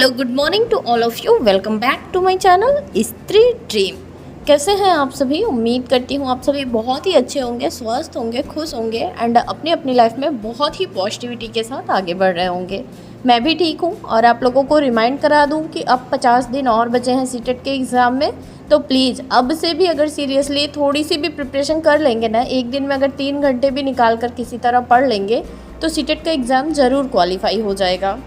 Hello good morning to all of you. Welcome back to my channel Stree dream. कैसे हैं आप सभी? उम्मीद करती हूँ आप सभी बहुत ही अच्छे होंगे, स्वस्थ होंगे, खुश होंगे एंड अपनी अपनी लाइफ में बहुत ही पॉजिटिविटी के साथ आगे बढ़ रहे होंगे। मैं भी ठीक हूँ और आप लोगों को रिमाइंड करा दूँ कि अब 50 दिन और बचे हैं सीटेट के एग्ज़ाम में। तो प्लीज़ अब से भी अगर सीरियसली थोड़ी सी भी प्रिपरेशन कर लेंगे ना, एक दिन में अगर 3 घंटे भी निकाल कर किसी तरह पढ़ लेंगे तो सीटेट का एग्ज़ाम ज़रूर क्वालिफाई हो जाएगा।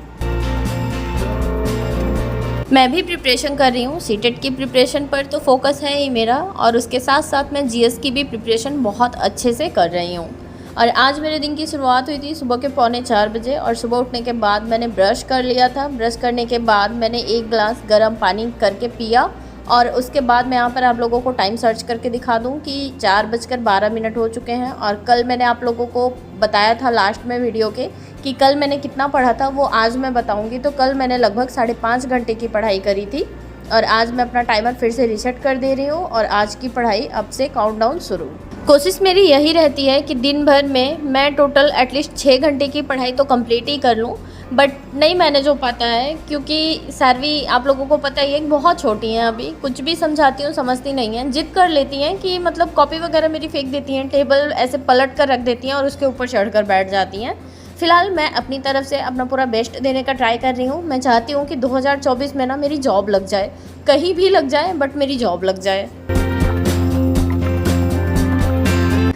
मैं भी प्रिपरेशन कर रही हूँ। सीटेट की प्रिपरेशन पर तो फोकस है ही मेरा, और उसके साथ साथ मैं जीएस की भी प्रिपरेशन बहुत अच्छे से कर रही हूँ। और आज मेरे दिन की शुरुआत हुई थी सुबह के 3:45 बजे, और सुबह उठने के बाद मैंने ब्रश कर लिया था। ब्रश करने के बाद मैंने 1 गिलास गर्म पानी करके पिया, और उसके बाद मैं यहाँ पर आप लोगों को टाइम सर्च करके दिखा दूँ कि 4:12 हो चुके हैं। और कल मैंने आप लोगों को बताया था लास्ट में वीडियो के कि कल मैंने कितना पढ़ा था, वो आज मैं बताऊंगी। तो कल मैंने लगभग 5.5 घंटे की पढ़ाई करी थी, और आज मैं अपना टाइमर फिर से रीसेट कर दे रही हूँ और आज की पढ़ाई अब से काउंटडाउन शुरू। कोशिश मेरी यही रहती है कि दिन भर में मैं टोटल एटलीस्ट 6 घंटे की पढ़ाई तो कंप्लीट ही कर लूँ, बट नहीं मैनेज हो पाता है क्योंकि सारवी आप लोगों को पता ही है बहुत छोटी हैं, अभी कुछ भी समझाती हूँ समझती नहीं हैं। जिद कर लेती हैं कि मतलब कॉपी वगैरह मेरी फेंक देती हैं, टेबल ऐसे पलट कर रख देती हैं और उसके ऊपर चढ़ कर बैठ जाती हैं। फ़िलहाल मैं अपनी तरफ से अपना पूरा बेस्ट देने का ट्राई कर रही हूँ। मैं चाहती हूँ कि 2024 में ना मेरी जॉब लग जाए, कहीं भी लग जाए बट मेरी जॉब लग जाए।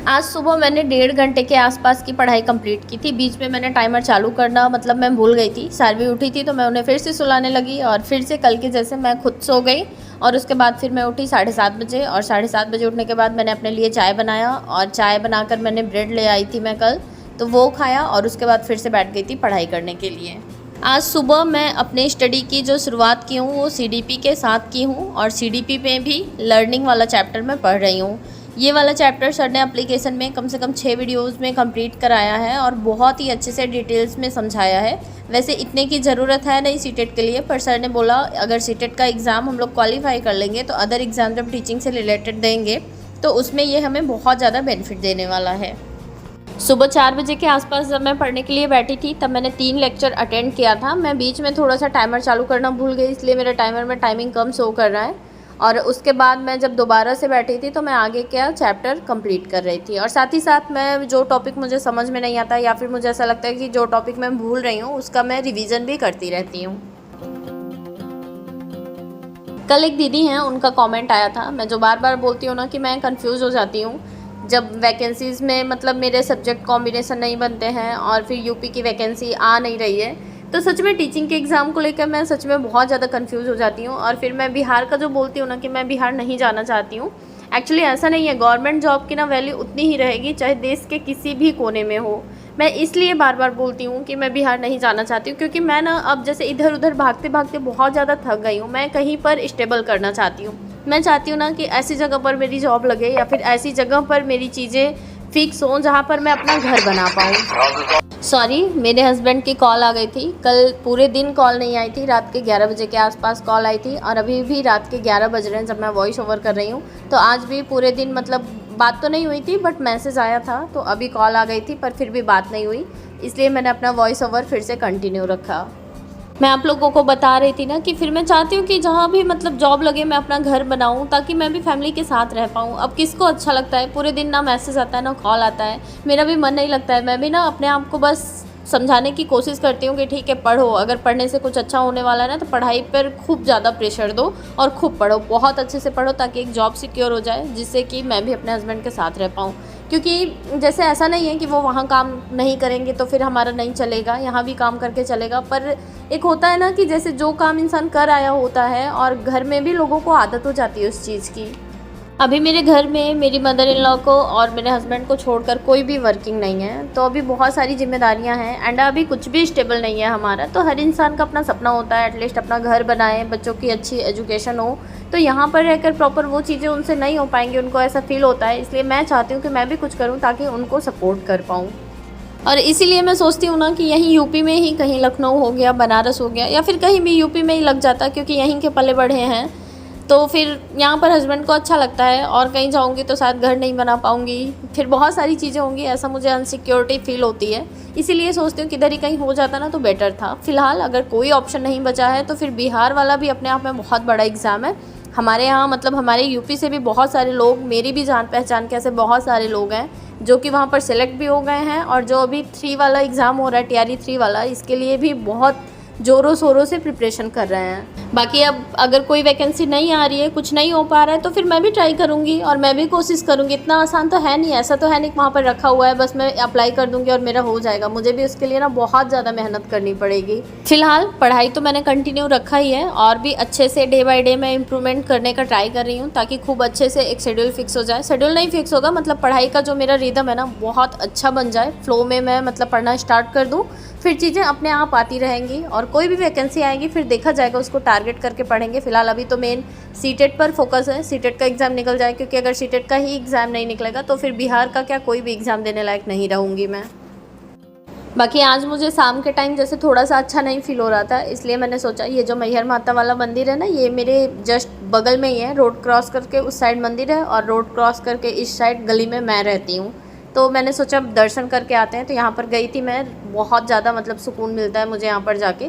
आज सुबह मैंने 1.5 घंटे के आसपास की पढ़ाई कंप्लीट की थी। बीच में मैंने टाइमर चालू करना मतलब मैं भूल गई थी। सारवी उठी थी तो मैं उन्हें फिर से सुलाने लगी, और फिर से कल के जैसे मैं खुद सो गई। और उसके बाद फिर मैं उठी 7:30 बजे, और 7:30 बजे उठने के बाद मैंने अपने लिए चाय बनाया, और चाय बनाकर मैंने ब्रेड ले आई थी मैं कल, तो वो खाया, और उसके बाद फिर से बैठ गई थी पढ़ाई करने के लिए। आज सुबह मैं अपने स्टडी की जो शुरुआत की हूँ वो सीडीपी के साथ की हूँ, और सीडीपी में भी लर्निंग वाला चैप्टर मैं पढ़ रही हूँ। ये वाला चैप्टर सर ने एप्लीकेशन में कम से कम 6 वीडियोज़ में कंप्लीट कराया है, और बहुत ही अच्छे से डिटेल्स में समझाया है। वैसे इतने की ज़रूरत है नहीं सीटेट के लिए, पर सर ने बोला अगर सीटेट का एग्ज़ाम हम लोग क्वालिफाई कर लेंगे तो अदर एग्ज़ाम जब टीचिंग से रिलेटेड देंगे तो उसमें ये हमें बहुत ज़्यादा बेनिफिट देने वाला है। सुबह 4 बजे के आसपास जब मैं पढ़ने के लिए बैठी थी तब मैंने 3 लेक्चर अटेंड किया था। मैं बीच में थोड़ा सा टाइमर चालू करना भूल गई, इसलिए मेरे टाइमर में टाइमिंग कम शो कर रहा है। और उसके बाद मैं जब दोबारा से बैठी थी तो मैं आगे क्या चैप्टर कंप्लीट कर रही थी, और साथ ही साथ मैं जो टॉपिक मुझे समझ में नहीं आता या फिर मुझे ऐसा लगता है कि जो टॉपिक मैं भूल रही हूँ उसका मैं रिवीजन भी करती रहती हूँ। कल एक दीदी हैं, उनका कमेंट आया था। मैं जो बार बार बोलती हूँ ना कि मैं कंफ्यूज हो जाती हूँ जब वैकेंसीज़ में मतलब मेरे सब्जेक्ट कॉम्बिनेशन नहीं बनते हैं और फिर यूपी की वैकेंसी आ नहीं रही है, तो सच में टीचिंग के एग्ज़ाम को लेकर मैं सच में बहुत ज़्यादा कंफ्यूज हो जाती हूँ। और फिर मैं बिहार का जो बोलती हूँ ना कि मैं बिहार नहीं जाना चाहती हूँ, एक्चुअली ऐसा नहीं है। गवर्नमेंट जॉब की ना वैल्यू उतनी ही रहेगी चाहे देश के किसी भी कोने में हो। मैं इसलिए बार बार बोलती हूँ कि मैं बिहार नहीं जाना चाहती हूँ, क्योंकि मैं ना अब जैसे इधर उधर भागते भागते बहुत ज़्यादा थक गई हूँ। मैं कहीं पर स्टेबल करना चाहती हूँ। मैं चाहती हूँ ना कि ऐसी जगह पर मेरी जॉब लगे, या फिर ऐसी जगह पर मेरी चीज़ें फिक्स हों जहाँ पर मैं अपना घर बना पाऊँ। सॉरी, मेरे हस्बैंड की कॉल आ गई थी। कल पूरे दिन कॉल नहीं आई थी, रात के 11 बजे के आसपास कॉल आई थी, और अभी भी रात के 11 बज रहे हैं जब मैं वॉइस ओवर कर रही हूँ। तो आज भी पूरे दिन मतलब बात तो नहीं हुई थी, बट मैसेज आया था, तो अभी कॉल आ गई थी पर फिर भी बात नहीं हुई, इसलिए मैंने अपना वॉइस ओवर फिर से कंटिन्यू रखा। मैं आप लोगों को बता रही थी ना कि फिर मैं चाहती हूँ कि जहाँ भी मतलब जॉब लगे मैं अपना घर बनाऊँ, ताकि मैं भी फैमिली के साथ रह पाऊँ। अब किसको अच्छा लगता है पूरे दिन ना मैसेज आता है ना कॉल आता है, मेरा भी मन नहीं लगता है। मैं भी ना अपने आप को बस समझाने की कोशिश करती हूँ कि ठीक है पढ़ो, अगर पढ़ने से कुछ अच्छा होने वाला है ना तो पढ़ाई पर खूब ज़्यादा प्रेशर दो और खूब पढ़ो, बहुत अच्छे से पढ़ो, ताकि एक जॉब सिक्योर हो जाए जिससे कि मैं भी अपने हस्बैंड के साथ रह पाऊँ। क्योंकि जैसे ऐसा नहीं है कि वो वहाँ काम नहीं करेंगे तो फिर हमारा नहीं चलेगा, यहाँ भी काम करके चलेगा। पर एक होता है ना कि जैसे जो काम इंसान कर आया होता है और घर में भी लोगों को आदत हो जाती है उस चीज़ की। अभी मेरे घर में मेरी मदर इन लॉ को और मेरे हस्बैंड को छोड़कर कोई भी वर्किंग नहीं है, तो अभी बहुत सारी जिम्मेदारियां हैं, एंड अभी कुछ भी स्टेबल नहीं है हमारा। तो हर इंसान का अपना सपना होता है एटलीस्ट अपना घर बनाए, बच्चों की अच्छी एजुकेशन हो। तो यहाँ पर रहकर प्रॉपर वो चीज़ें उनसे नहीं हो पाएंगी, उनको ऐसा फील होता है। इसलिए मैं चाहती हूँ कि मैं भी कुछ करूँ ताकि उनको सपोर्ट कर पाऊँ। और इसीलिए मैं सोचती हूँ ना कि यहीं यूपी में ही कहीं लखनऊ हो गया, बनारस हो गया, या फिर कहीं भी यूपी में ही लग जाता, क्योंकि यहीं के पले बढ़े हैं। तो फिर यहाँ पर हस्बैंड को अच्छा लगता है, और कहीं जाऊँगी तो शायद घर नहीं बना पाऊँगी, फिर बहुत सारी चीज़ें होंगी, ऐसा मुझे अनसिक्योरिटी फ़ील होती है। इसीलिए सोचती हूँ कि इधर ही कहीं हो जाता ना तो बेटर था। फ़िलहाल अगर कोई ऑप्शन नहीं बचा है तो फिर बिहार वाला भी अपने आप में बहुत बड़ा एग्ज़ाम है। हमारे यहाँ मतलब हमारे यूपी से भी बहुत सारे लोग, मेरी भी जान पहचान के ऐसे बहुत सारे लोग हैं जो कि वहाँ पर सेलेक्ट भी हो गए हैं, और जो अभी 3 वाला एग्ज़ाम हो रहा है, TRE 3 वाला, इसके लिए भी बहुत ज़ोरों शोरों से प्रिपरेशन कर रहे हैं। बाकी अब अगर कोई वैकेंसी नहीं आ रही है, कुछ नहीं हो पा रहा है, तो फिर मैं भी ट्राई करूँगी और मैं भी कोशिश करूँगी। इतना आसान तो है नहीं, ऐसा तो है नहीं कि वहाँ पर रखा हुआ है बस मैं अप्लाई कर दूँगी और मेरा हो जाएगा। मुझे भी उसके लिए ना बहुत ज़्यादा मेहनत करनी पड़ेगी। फ़िलहाल पढ़ाई तो मैंने कंटिन्यू रखा ही है, और भी अच्छे से डे बाय डे मैं इम्प्रूवमेंट करने का ट्राई कर रही हूँ, ताकि खूब अच्छे से एक शेड्यूल फिक्स हो जाए। शेड्यूल नहीं फिक्स होगा, मतलब पढ़ाई का जो मेरा रिदम है ना बहुत अच्छा बन जाए, फ्लो में मैं मतलब पढ़ना स्टार्ट कर दूँ, फिर चीज़ें अपने आप आती रहेंगी, और कोई भी वैकेंसी आएगी फिर देखा जाएगा, उसको टारगेट करके पढ़ेंगे। फ़िलहाल अभी तो मेन सीटेट पर फोकस है, सीटेट का एग्ज़ाम निकल जाए, क्योंकि अगर सीटेट का ही एग्ज़ाम नहीं निकलेगा तो फिर बिहार का क्या कोई भी एग्ज़ाम देने लायक नहीं रहूँगी मैं। बाकी आज मुझे शाम के टाइम जैसे थोड़ा सा अच्छा नहीं फील हो रहा था, इसलिए मैंने सोचा ये जो मैहर माता वाला मंदिर है ना, ये मेरे जस्ट बगल में ही है। रोड क्रॉस करके उस साइड मंदिर है और रोड क्रॉस करके इस साइड गली में मैं रहती हूँ, तो मैंने सोचा दर्शन करके आते हैं। तो यहाँ पर गई थी मैं, बहुत ज़्यादा मतलब सुकून मिलता है मुझे यहाँ पर जाके।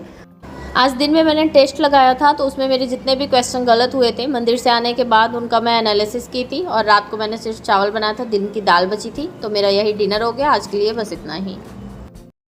आज दिन में मैंने टेस्ट लगाया था, तो उसमें मेरे जितने भी क्वेश्चन गलत हुए थे मंदिर से आने के बाद उनका मैं एनालिसिस की थी, और रात को मैंने सिर्फ चावल बनाया था, दिन की दाल बची थी, तो मेरा यही डिनर हो गया आज के लिए, बस इतना ही।